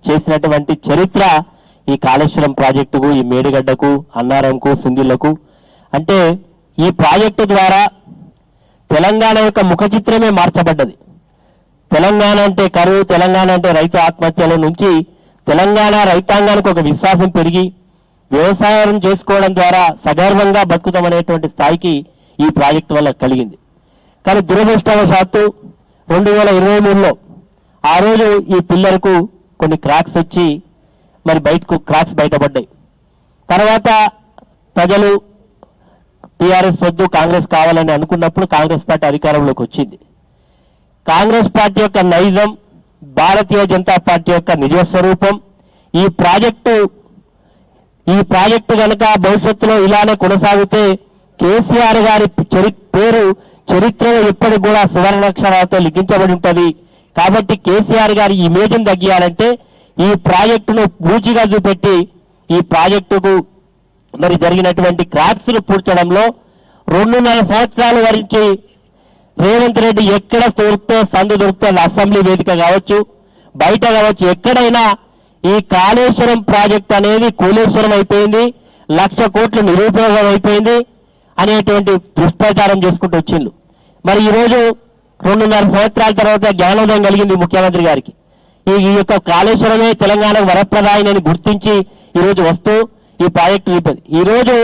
చేసినటువంటి చరిత్ర ఈ కాళేశ్వరం ప్రాజెక్టుకు, ఈ మేడిగడ్డకు, అన్నారంకు, సుందిళ్లకు. అంటే ఈ ప్రాజెక్టు ద్వారా తెలంగాణ యొక్క ముఖ చిత్రమే మార్చబడ్డది. తెలంగాణ అంటే కరువు, తెలంగాణ అంటే రైతు ఆత్మహత్యల నుంచి తెలంగాణ రైతాంగానికి ఒక విశ్వాసం పెరిగి వ్యవసాయం చేసుకోవడం ద్వారా సగర్వంగా బతుకుతామనేటువంటి స్థాయికి ఈ ప్రాజెక్టు వల్ల కలిగింది. కానీ దురదృష్టవశాత్తు 2023లో ఆ రోజు ఈ పిల్లర్కు కొన్ని క్రాక్స్ వచ్చి మరి క్రాక్స్ బయటపడ్డాయి. తర్వాత ప్రజలు టీఆర్ఎస్ వద్దు, కాంగ్రెస్ కావాలని అనుకున్నప్పుడు కాంగ్రెస్ పార్టీ అధికారంలోకి వచ్చింది. కాంగ్రెస్ పార్టీ యొక్క నైజం, భారతీయ జనతా పార్టీ యొక్క నిజస్వరూపం, ఈ ప్రాజెక్టు కనుక భవిష్యత్తులో ఇలానే కొనసాగితే కేసీఆర్ గారి పేరు చరిత్రలో ఎప్పటికి కూడా సువర్ణాక్షరాలతో లిఖించబడి ఉంటుంది. కాబట్టి కేసీఆర్ గారి ఇమేజ్ని తగ్గియాలంటే ఈ ప్రాజెక్టును పూచిగా చూపెట్టి ఈ ప్రాజెక్టుకు మరి జరిగినటువంటి క్రాక్స్ను పూడ్చడంలో 2.5 సంవత్సరాల వరకు రేవంత్ రెడ్డి ఎక్కడ సందు దొరికితే అసెంబ్లీ వేదిక కావచ్చు, బయట కావచ్చు, ఎక్కడైనా ఈ కాళేశ్వరం ప్రాజెక్ట్ అనేది కూలేశ్వరం అయిపోయింది, 1,00,000 కోట్లు నిరుపయోగం అయిపోయింది అనేటువంటి దుష్ప్రచారం చేసుకుంటూ వచ్చిండు. మరి ఈరోజు 2.5 సంవత్సరాల తర్వాత జ్ఞానోదయం కలిగింది ముఖ్యమంత్రి గారికి. ఈ యొక్క కాళేశ్వరమే తెలంగాణకు వరప్రదాయని గుర్తించి ఈరోజు వస్తూ ఈ ప్రాజెక్టు ఈరోజు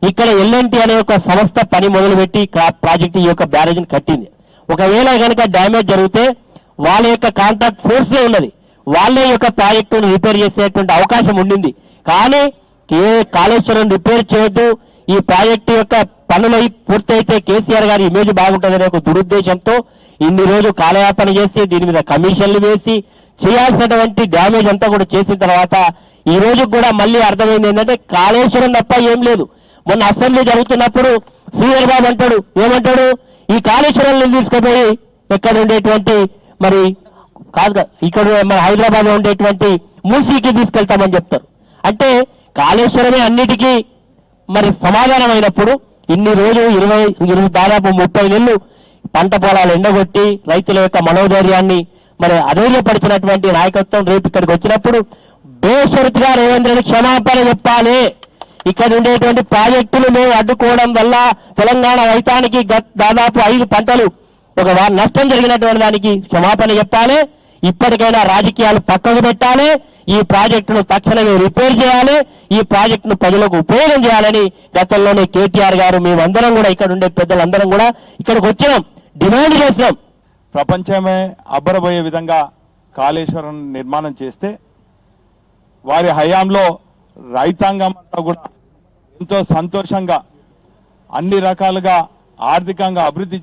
ఇక్కడ ఎల్ఎన్టీ అనే ఒక సంస్థ పని మొదలుపెట్టి ప్రాజెక్టు ఈ యొక్క బ్యారేజ్ని కట్టింది. ఒకవేళ కనుక డ్యామేజ్ జరిగితే వాళ్ళ యొక్క కాంట్రాక్ట్ ఫోర్స్లో ఉన్నది, వాళ్ళే యొక్క ప్రాజెక్టును రిపేర్ చేసేటువంటి అవకాశం ఉండింది. కానీ కాళేశ్వరం రిపేర్ చేయొద్దు, ఈ ప్రాజెక్టు యొక్క పనులు పూర్తయితే కేసీఆర్ గారి ఇమేజ్ బాగుంటుందనే ఒక దురుద్దేశంతో ఇన్ని రోజు కాలయాపన చేసి దీని మీద కమిషన్లు వేసి చేయాల్సినటువంటి డ్యామేజ్ అంతా కూడా చేసిన తర్వాత ఈ రోజు కూడా మళ్ళీ అర్థమైంది ఏంటంటే కాళేశ్వరం తప్ప ఏం లేదు. మొన్న అసెంబ్లీ జరుగుతున్నప్పుడు శ్రీధర్ బాబు ఏమంటాడు, ఈ కాళేశ్వరం తీసుకుపోయి ఎక్కడ ఉండేటువంటి మరి కాదు ఇక్కడ మన హైదరాబాద్ లో ఉండేటువంటి మూసీకి తీసుకెళ్తామని చెప్తారు. అంటే కాళేశ్వరమే అన్నిటికీ మరి సమాధానం అయినప్పుడు ఇన్ని రోజులు దాదాపు 30 నెలలు పంట పొలాలు ఎండగొట్టి రైతుల యొక్క మనోధైర్యాన్ని మరి అధైర్యపరిచినటువంటి నాయకత్వం రేపు ఇక్కడికి వచ్చినప్పుడు బేషరతుగా రేవంత్ రెడ్డి క్షమాపణ చెప్పాలి. ఇక్కడ ఉండేటువంటి ప్రాజెక్టులు మేము అడ్డుకోవడం వల్ల తెలంగాణ రైతానికి దాదాపు 5 పంటలు ఒక నష్టం జరిగినటువంటి దానికి క్షమాపణ చెప్పాలి. ఇప్పటికైనా రాజకీయాలు పక్కకు పెట్టాలి, ఈ ప్రాజెక్టును తక్షణమే రిపేర్ చేయాలి, ఈ ప్రాజెక్టును ప్రజలకు ఉపయోగం చేయాలని గతంలోనే కేటీఆర్ గారు మేమందరం కూడా ఇక్కడ ఉండే పెద్దలందరం కూడా ఇక్కడికి వచ్చినాం, డిమాండ్ చేసినాం. ప్రపంచమే అబ్బరబోయే విధంగా కాళేశ్వరం నిర్మాణం చేస్తే వారి హయాంలో రైతాంగం అంతా కూడా ఎంతో సంతోషంగా అన్ని రకాలుగా ఆర్థికంగా అభివృద్ధి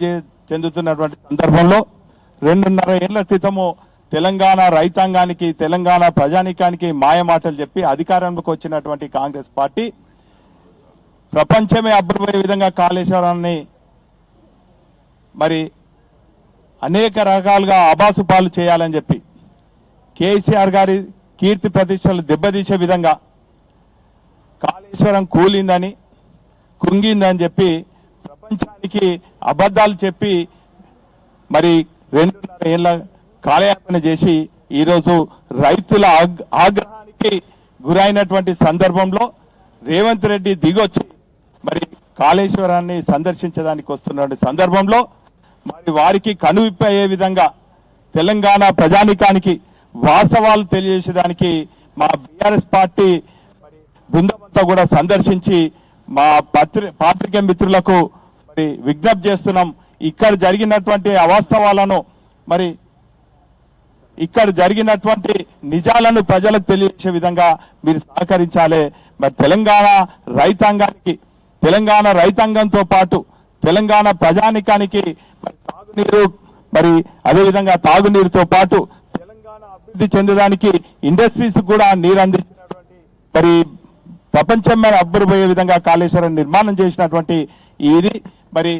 చెందుతున్నటువంటి సందర్భంలో 2.5 ఏళ్ల క్రితము తెలంగాణ రైతాంగానికి, తెలంగాణ ప్రజానీకానికి మాయమాటలు చెప్పి అధికారంలోకి వచ్చినటువంటి కాంగ్రెస్ పార్టీ ప్రపంచమే అబ్బరబోయే విధంగా కాళేశ్వరాన్ని మరి అనేక రకాలుగా ఆభాసు పాలు చేయాలని చెప్పి కేసీఆర్ గారి కీర్తి ప్రతిష్టలు దెబ్బతీసే విధంగా కాళేశ్వరం కూలిందని, కుంగిందని చెప్పి ప్రపంచానికి అబద్ధాలు చెప్పి మరి 2.5 ఏళ్ల కాలయాపన చేసి ఈరోజు రైతుల ఆగ్రహానికి గురైనటువంటి సందర్భంలో రేవంత్ రెడ్డి దిగొచ్చి మరి కాళేశ్వరాన్ని సందర్శించడానికి వస్తున్న సందర్భంలో మరి వారికి కనువిప్పి అయ్యే విధంగా తెలంగాణ ప్రజానికానికి వాస్తవాలు తెలియజేసేదానికి మా బీఆర్ఎస్ పార్టీ మరి బృందమంతా కూడా సందర్శించి మా పాత్రికేయ మిత్రులకు మరి విజ్ఞప్తి చేస్తున్నాం. ఇక్కడ జరిగినటువంటి అవాస్తవాలను మరి ఇక్కడ జరిగినటువంటి నిజాలను ప్రజలకు తెలియజేసే విధంగా మీరు సహకరించాలి. మరి తెలంగాణ రైతాంగానికి, తెలంగాణ రైతాంగంతో పాటు తెలంగాణ ప్రజానికానికి మరి తాగునీరు, మరి అదేవిధంగా తాగునీరుతో పాటు తెలంగాణ అభివృద్ధి చెందడానికి ఇండస్ట్రీస్ కూడా నీరు అందించినటువంటి మరి ప్రపంచం మీద అబ్బురుపోయే విధంగా కాళేశ్వరం నిర్మాణం చేసినటువంటి ఇది మరి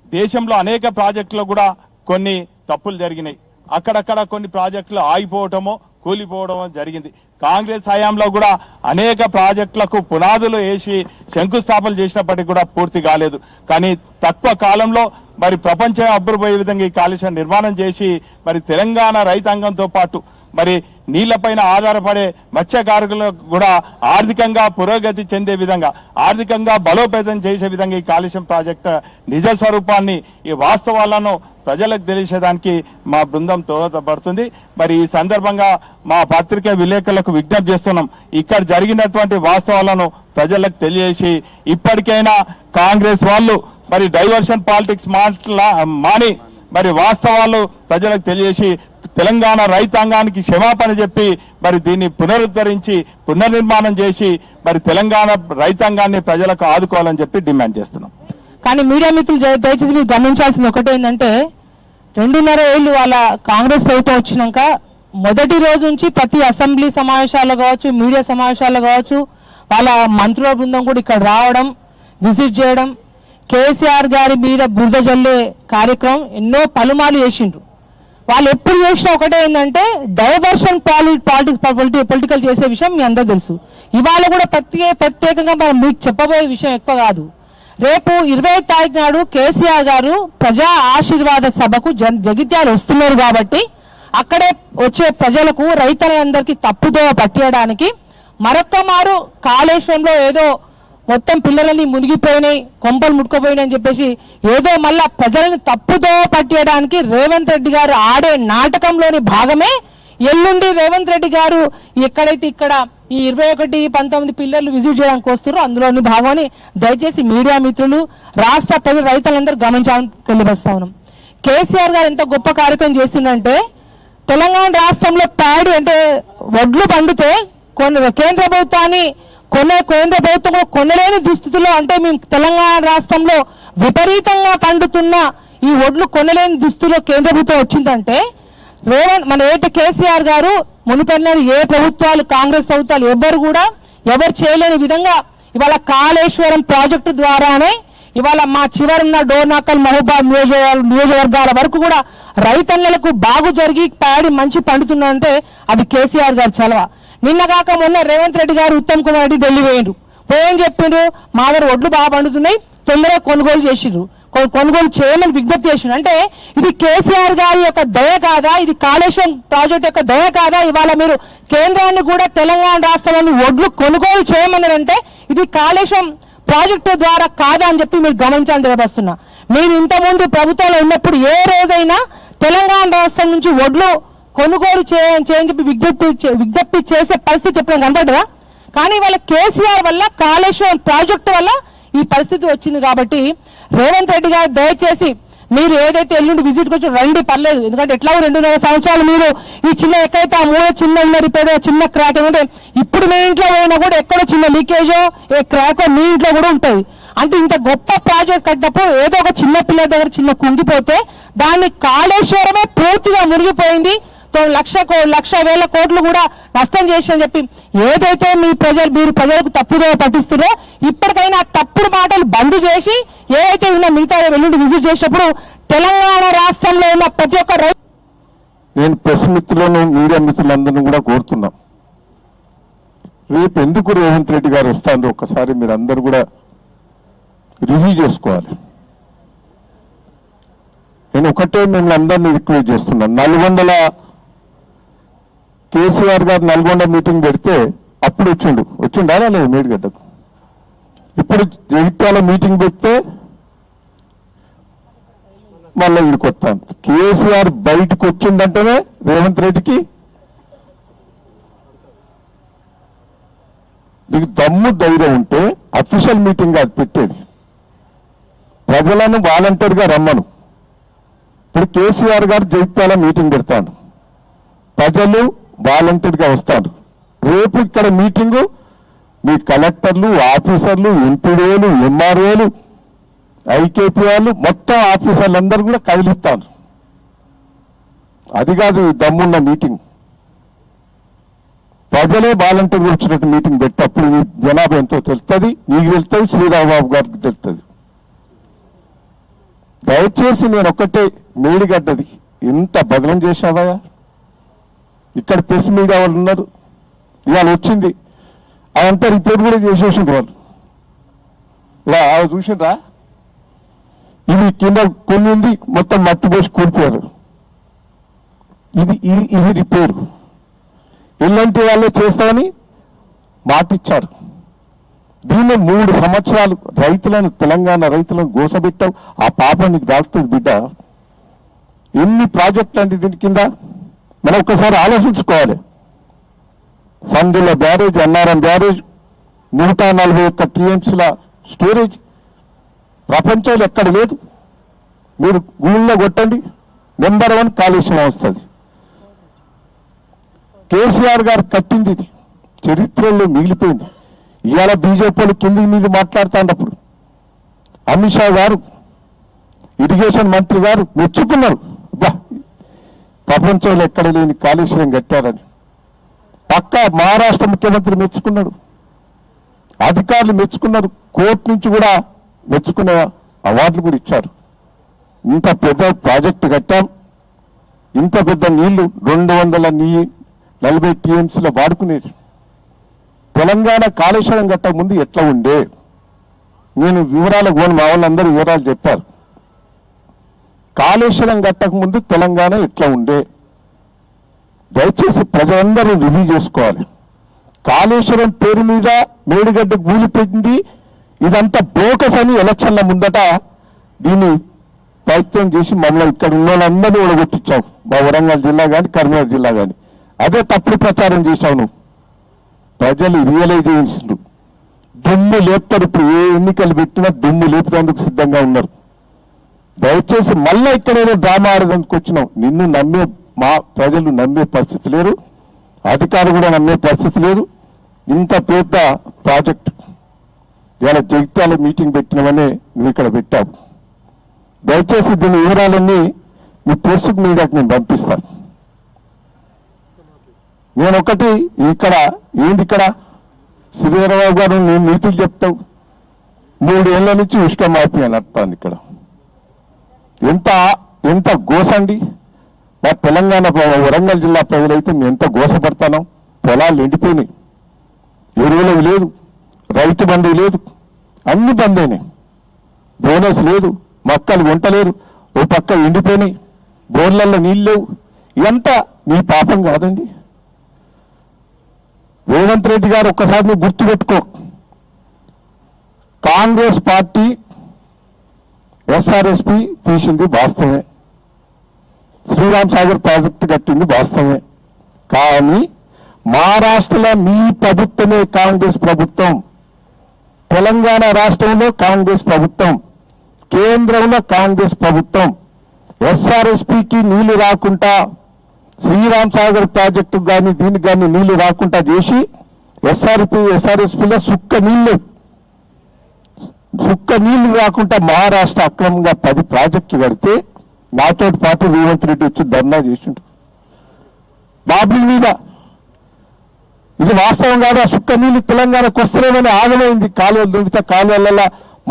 దేశంలో అనేక ప్రాజెక్టులు కూడా కొన్ని తప్పులు జరిగినాయి. అక్కడక్కడ కొన్ని ప్రాజెక్టులు ఆగిపోవటమో కూలిపోవడమో జరిగింది. కాంగ్రెస్ హయాంలో కూడా అనేక ప్రాజెక్టులకు పునాదులు వేసి శంకుస్థాపన చేసినప్పటికీ కూడా పూర్తి కాలేదు. కానీ తక్కువ కాలంలో మరి ప్రపంచం అబ్బురుపోయే విధంగా ఈ కాలుష్యం నిర్మాణం చేసి మరి తెలంగాణ రైతాంగంతో పాటు మరి నీళ్లపైన ఆధారపడే మత్స్యకారులకు కూడా ఆర్థికంగా పురోగతి చెందే విధంగా ఆర్థికంగా బలోపేతం చేసే విధంగా ఈ కాలుష్యం ప్రాజెక్టు నిజ స్వరూపాన్ని ఈ వాస్తవాలను ప్రజలకు తెలిసేదానికి మా బృందం దోహదపడుతుంది. మరి ఈ సందర్భంగా మా పత్రికా విలేకరులకు విజ్ఞప్తి చేస్తున్నాం, ఇక్కడ జరిగినటువంటి వాస్తవాలను ప్రజలకు తెలియజేసి ఇప్పటికైనా కాంగ్రెస్ వాళ్ళు మరి డైవర్షన్ పాలిటిక్స్ మాని మరి వాస్తవాలు ప్రజలకు తెలియజేసి తెలంగాణ రైతాంగానికి క్షమాపణ చెప్పి మరి దీన్ని పునరుద్ధరించి పునర్నిర్మాణం చేసి మరి తెలంగాణ రైతాంగాన్ని ప్రజలకు ఆదుకోవాలని చెప్పి డిమాండ్ చేస్తున్నాం. కానీ మీడియా మిత్రులు దయచేసి మీరు గమనించాల్సింది ఒకటి ఏంటంటే 2.5 ఏళ్ళు వాళ్ళ కాంగ్రెస్ ప్రభుత్వం వచ్చినాక మొదటి రోజు నుంచి ప్రతి అసెంబ్లీ సమావేశాలు కావచ్చు, మీడియా సమావేశాలు కావచ్చు, వాళ్ళ మంత్రుల బృందం కూడా ఇక్కడ రావడం, విజిట్ చేయడం, కేసీఆర్ గారి మీద బురద జల్లే కార్యక్రమం ఎన్నో పలుమార్లు చేసిండ్రు. వాళ్ళు ఎప్పుడు చేసినా ఒకటే ఏంటంటే డైవర్షన్ పొలిటికల్ చేసే విషయం మీ అందరూ తెలుసు. ఇవాళ కూడా ప్రత్యేకంగా మనం మీకు చెప్పబోయే విషయం ఎక్కువ కాదు. రేపు 20వ తారీఖు నాడు కేసీఆర్ గారు ప్రజా ఆశీర్వాద సభకు జగిత్యాల వస్తున్నారు కాబట్టి అక్కడే వచ్చే ప్రజలకు రైతులందరికీ తప్పుదో పట్టియడానికి మరొక్క మారు కాళేశ్వరంలో ఏదో మొత్తం పిల్లలని మునిగిపోయినాయి, కొంపలు ముట్టుకుపోయినాయి అని చెప్పేసి ఏదో మళ్ళా ప్రజలను తప్పుదో పట్టియడానికి రేవంత్ రెడ్డి గారు ఆడే నాటకంలోని భాగమే ఎల్లుండి రేవంత్ రెడ్డి గారు ఎక్కడైతే ఇక్కడ ఈ 21-19 పిల్లలు విజిట్ చేయడానికి వస్తారో అందులోని భాగమని దయచేసి మీడియా మిత్రులు, రాష్ట్ర ప్రజలు, రైతులందరూ గమనించాలని తెలియపరుస్తా ఉన్నాం. కేసీఆర్ గారు ఎంత గొప్ప కార్యక్రమం చేసిందంటే తెలంగాణ రాష్ట్రంలో ప్యాడీ అంటే వడ్లు పండితే కేంద్ర ప్రభుత్వం కూడా కొనలేని దుస్థితిలో, అంటే మేము తెలంగాణ రాష్ట్రంలో విపరీతంగా పండుతున్న ఈ వడ్లు కొనలేని దుస్థితిలో కేంద్ర ప్రభుత్వం వచ్చిందంటే మన ఏదైతే కేసీఆర్ గారు మునిపెన్నడు ఏ ప్రభుత్వాలు, కాంగ్రెస్ ప్రభుత్వాలు ఎవరు చేయలేని విధంగా ఇవాళ కాళేశ్వరం ప్రాజెక్టు ద్వారానే ఇవాళ మా చివరున్న డోర్నాకల్, మహబూబాద్ నియోజకవర్గాల వరకు కూడా రైతన్నలకు బాగు జరిగి ప్యాడీ మంచి పండుతుందంటే అది కేసీఆర్ గారు చలవ. నిన్నగాక మొన్న రేవంత్ రెడ్డి గారు, ఉత్తమ్ కుమార్ రెడ్డి ఢిల్లీ పోయని చెప్పిండ్రు, మా దగ్గర ఒడ్లు బాగా పండుతున్నాయి, తొందరగా కొనుగోలు చేసిండ్రు, కొనుగోలు చేయమని విజ్ఞప్తి చేసిండ్రు. అంటే ఇది కేసీఆర్ గారి యొక్క దయ కాదా? ఇది కాళేశ్వరం ప్రాజెక్ట్ యొక్క దయ కాదా? ఇవాళ మీరు కేంద్రాన్ని కూడా తెలంగాణ రాష్ట్రంలోని ఒడ్లు కొనుగోలు చేయమన్నారంటే ఇది కాళేశ్వరం ప్రాజెక్టు ద్వారా కాదా అని చెప్పి మీరు గమనించాలని తెలియపరుస్తున్నా. మీరు ఇంతకుముందు ప్రభుత్వంలో ఉన్నప్పుడు ఏ రోజైనా తెలంగాణ రాష్ట్రం నుంచి ఒడ్లు కొనుగోలు చేయని చెప్పి విజ్ఞప్తి చేసే పరిస్థితి ఎప్పుడైనా కనబడదా? కానీ వాళ్ళ కేసీఆర్ వల్ల, కాళేశ్వరం ప్రాజెక్టు వల్ల ఈ పరిస్థితి వచ్చింది. కాబట్టి రేవంత్ రెడ్డి గారు దయచేసి మీరు ఏదైతే ఎల్లుండి విజిట్కి వచ్చి రండి, పర్లేదు. ఎందుకంటే ఎట్లా 2.5 సంవత్సరాలు మీరు ఈ చిన్న ఎక్కడైతే ఆ మూల చిన్న రిపేర్, చిన్న క్రాక్ అంటే ఇప్పుడు మీ ఇంట్లో పోయినా కూడా ఎక్కడో చిన్న లీకేజో ఏ క్రాకో మీ ఇంట్లో కూడా ఉంటుంది. అంటే ఇంత గొప్ప ప్రాజెక్ట్ కట్టినప్పుడు ఏదో ఒక చిన్న పిల్లల దగ్గర చిన్న కుంగిపోతే దాన్ని కాళేశ్వరమే పూర్తిగా మునిగిపోయింది, 1,00,000 కోట్లు కూడా నష్టం చేసి చెప్పి ఏదైతే మీరు ప్రజలకు తప్పుదో పట్టిస్తున్నారో ఇప్పటికైనా తప్పుడు మాటలు బంద్ చేసి ఏదైతే ఉన్న మిగతా ఎల్లుండి విజిట్ చేసినప్పుడు తెలంగాణ రాష్ట్రంలో ఉన్న ప్రతి ఒక్క రైతు. నేను ప్రెస్ మిత్రులను, మీడియా మిత్రులందరినీ కూడా కోరుతున్నాం, రేపు ఎందుకు రేవంత్ రెడ్డి గారు వస్తారో ఒక్కసారి మీరు అందరూ కూడా రివ్యూ చేసుకోవాలి. నేను ఒకటే మిమ్మల్ని అందరినీ రిక్వెస్ట్ చేస్తున్నాను, కేసీఆర్ గారు నల్గొండ మీటింగ్ పెడితే అప్పుడు వచ్చిండా లేదు మేడిగడ్డకు. ఇప్పుడు జగిత్యాల మీటింగ్ పెడితే మళ్ళీ ఇక్కడికి వస్తాను. కేసీఆర్ బయటకు వచ్చిందంటేనే రేవంత్ రెడ్డికి నీకు దమ్ము ధైర్యం ఉంటే అఫీషియల్ మీటింగ్ అది పెట్టేది, ప్రజలను వాలంటీర్గా రమ్మను. ఇప్పుడు కేసీఆర్ గారు జగిత్యాల మీటింగ్ పెడతాడు, ప్రజలు వాలంటీర్గా వస్తాడు. రేపు ఇక్కడ మీటింగు మీ కలెక్టర్లు, ఆఫీసర్లు, ఎంపీడీలు, ఎంఆర్ఓలు, ఐకేపీఆర్లు మొత్తం ఆఫీసర్లందరూ కూడా కదిలిస్తారు. అది కాదు దమ్మున్న మీటింగ్, ప్రజలే వాలంటీర్గా వచ్చినట్టు మీటింగ్ పెట్టినప్పుడు ఈ జనాభా ఎంతో తెలుస్తుంది, నీకు తెలుస్తుంది, శ్రీరామబాబు గారికి తెలుస్తుంది. దయచేసి నేను ఒక్కటే, మేడిగడ్డది ఇంత బదనం చేశావా? ఇక్కడ ప్రెస్ మీడియా వాళ్ళు ఉన్నారు, ఇవాళ వచ్చింది అదంతా రిపోర్ట్ కూడా చేసేసిండ్రు వాళ్ళు. ఇలా చూసిండ్రా? ఇది కింద కొన్ని ఉంది, మొత్తం మట్టి పోసి కూలిపోయారు. ఇది రిపేరు. ఎల్లంటి వాళ్ళే చేస్తామని మాటిచ్చారు. దీన్ని 3 సంవత్సరాలు రైతులను, తెలంగాణ రైతులను గోసబెట్టావు. ఆ పాప నీకు దాగుతుంది బిడ్డ. ఎన్ని ప్రాజెక్టులు అంటే దీని కింద మనం ఒక్కసారి ఆలోచించుకోవాలి. సందుల బ్యారేజ్, అన్నారం బ్యారేజ్, 141 టీఎంసీల స్టోరేజ్ ప్రపంచంలో ఎక్కడ లేదు. మీరు గూగుల్లో కొట్టండి, నెంబర్ 1 కాళేశ్వరం వస్తుంది. కేసీఆర్ గారు కట్టింది, ఇది చరిత్రలో మిగిలిపోయింది. ఇవాళ బీజేపీలు కింది మీద మాట్లాడుతున్నప్పుడు అమిత్ షా గారు, ఇరిగేషన్ మంత్రి గారు మెచ్చుకున్నారు. ప్రపంచంలో ఎక్కడ లేని కాళేశ్వరం కట్టారని. పక్క మహారాష్ట్ర ముఖ్యమంత్రి మెచ్చుకున్నాడు, అధికారులు మెచ్చుకున్నారు, కోర్టు నుంచి కూడా మెచ్చుకునే అవార్డులు కూడా ఇచ్చారు. ఇంత పెద్ద ప్రాజెక్టు కట్టాం, ఇంత పెద్ద నీళ్లు 240 టీఎంసీలో వాడుకునేది. తెలంగాణ కాళేశ్వరం కట్ట ముందు ఎట్లా ఉండే, నేను వివరాలకు పోను, మా వాళ్ళందరూ వివరాలు చెప్పారు. కాళేశ్వరం కట్టక ముందు తెలంగాణ ఎట్లా ఉండే, దయచేసి ప్రజలందరూ రివ్యూ చేసుకోవాలి. కాళేశ్వరం పేరు మీద మేడిగడ్డ కూలిపోయింది. ఇదంతా బోకస్ అని ఎలక్షన్ల ముందట దీన్ని ప్రయత్నం చేసి మమ్మల్ని ఇక్కడ ఉన్న వాళ్ళందరినీ ఓడగొట్టించావు. మా వరంగల్ జిల్లా కానీ కరీంనగర్ జిల్లా కానీ అదే తప్పుడు ప్రచారం చేశావు నువ్వు. ప్రజలు రియలైజ్ చేసిండ్రు, దుమ్ము లేపుతారు. ఇప్పుడు ఏ ఎన్నికలు పెట్టినా దుమ్ము లేపుతందుకు సిద్ధంగా ఉన్నారు. దయచేసి మళ్ళా ఇక్కడైనా డ్రామా ఆడడానికి వచ్చినావు. నిన్ను నమ్మే మా ప్రజలు నమ్మే పరిస్థితి లేరు, అధికారులు కూడా నమ్మే పరిస్థితి లేదు. ఇంత పెద్ద ప్రాజెక్ట్ ఇవాళ జగిత్యాల మీటింగ్ పెట్టినవనే నువ్వు ఇక్కడ పెట్టావు. దయచేసి దీని వివరాలన్నీ మీ ప్రెస్కు మీడియాకి నేను పంపిస్తాను. నేను ఒకటి ఇక్కడ ఏంది, ఇక్కడ శ్రీధరరావు గారు నేను నీతులు చెప్తావు. 3 ఏళ్ల నుంచి ఉష్క మాఫీ అని అర్థాన్ని ఇక్కడ ఎంత గోసండి. మా తెలంగాణ వరంగల్ జిల్లా ప్రజలైతే మేము ఎంత గోసపడతాను. పొలాలు ఎండిపోయినాయి, ఎరువులు లేదు, రైతు బంధువు లేదు, అన్ని బంద్ అయినాయి. బోనస్ లేదు, మక్కలు వంటలేరు, ఓ పక్క ఎండిపోయినాయి, బోర్లలో నీళ్ళు లేవు. ఇదంతా మీ పాపం కాదండి. రేవంత్ రెడ్డి గారు ఒక్కసారి నువ్వు గుర్తుపెట్టుకో, కాంగ్రెస్ పార్టీ ఎస్ఆర్ఎస్పి తీసింది వాస్తవమే, శ్రీరామ్ సాగర్ ప్రాజెక్టు కట్టింది వాస్తవమే. కానీ మహారాష్ట్రలో మీ ప్రభుత్వమే కాంగ్రెస్ ప్రభుత్వం, తెలంగాణ రాష్ట్రంలో కాంగ్రెస్ ప్రభుత్వం, కేంద్రంలో కాంగ్రెస్ ప్రభుత్వం. ఎస్ఆర్ఎస్పికి నీళ్లు రాకుండా, శ్రీరామ్ సాగర్ ప్రాజెక్టు కానీ దీనికి కానీ నీళ్లు రాకుండా చేసి ఎస్ఆర్ఎస్పిలో సుక్క నీళ్లు రాకుండా మహారాష్ట్ర అక్రమంగా 10 ప్రాజెక్టులు కడితే నాతో పాటు రేవంత్ రెడ్డి వచ్చి ధర్నా చేసిండు బాబుల మీద. ఇది వాస్తవం కాదు. ఆ సుక్క నీళ్లు తెలంగాణకు వస్తలేమని ఆగమైంది. కాలువలు దుడితే కాలువల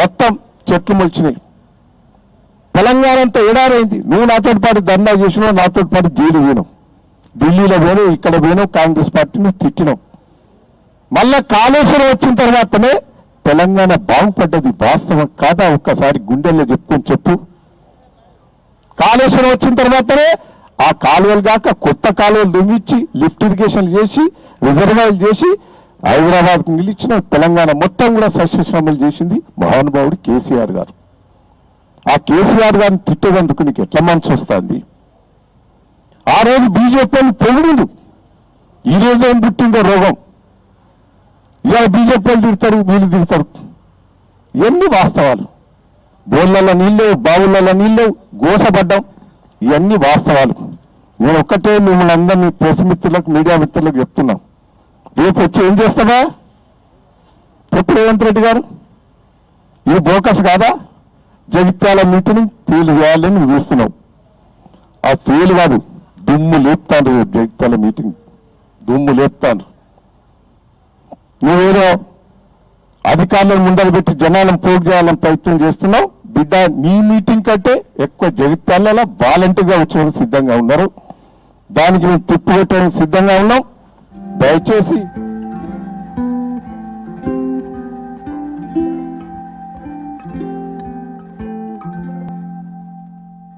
మొత్తం చెట్లు మొలిచినాయి. తెలంగాణ అంతా ఎడారైంది. నువ్వు నాతో పాటు ధర్నా చేసినావు, నాతో పాటు జైలు పోయినావు, ఢిల్లీలో పోయినావు, ఇక్కడ పోయినావు, కాంగ్రెస్ పార్టీని తిట్టినావు. మళ్ళా కాళేశ్వరం వచ్చిన తర్వాతనే తెలంగాణ బాగుపడ్డది. వాస్తవం కాదా? ఒక్కసారి గుండెల్లో చెప్పుకొని చెప్పు. కాళేశ్వరం వచ్చిన తర్వాతనే ఆ కాలువలు కాక కొత్త కాలువలు దువ్విచ్చి లిఫ్ట్ ఇరిగేషన్ చేసి రిజర్వాయర్లు చేసి హైదరాబాద్కు నిలిచిన తెలంగాణ మొత్తం కూడా సస్యశ్యామలు చేసింది మహానుభావుడు కేసీఆర్ గారు. ఆ కేసీఆర్ గారిని తిట్టేందుకు నీకు ఎట్లా మనసు వస్తుంది? ఆ రోజు బీజేపీని పొగిడిండు, ఈ రోజు ఏం పుట్టిందో రోగం. ఇవాళ బీజేపీలు తిడతారు, వీళ్ళు తిడతారు. ఎన్ని వాస్తవాలు. బోర్లలో నీళ్ళు, బావులలో నీళ్ళు, గోసపడ్డాం. ఇవన్నీ వాస్తవాలు. నేను ఒక్కటే మిమ్మల్ని అందరినీ ప్రెస్ మిత్రులకు, మీడియా మిత్రులకు చెప్తున్నాం. రేపు వచ్చి ఏం చేస్తావా చెప్పు రేవంత్ రెడ్డి గారు? ఇది బోకస్ కాదా? జగిత్యాల మీటింగ్ ఫెయిల్ చేయాలని నువ్వు చూస్తున్నావు. ఆ ఫెయిల్ కాదు, దుమ్ము లేపుతాను. రేపు జగిత్యాల మీటింగ్ దుమ్ము లేపుతాను. నువ్వేదో అధికారులను ముందర పెట్టి జనాలను పోగు చేయాలని ప్రయత్నం చేస్తున్నావు. బిడ్డ, నీ మీటింగ్ కంటే ఎక్కువ జగిత్యాలలో వాలంటీర్గా వచ్చేందుకు సిద్ధంగా ఉన్నారు. దానికి మేము తిప్పిపెట్టడానికి సిద్ధంగా ఉన్నాం. దయచేసి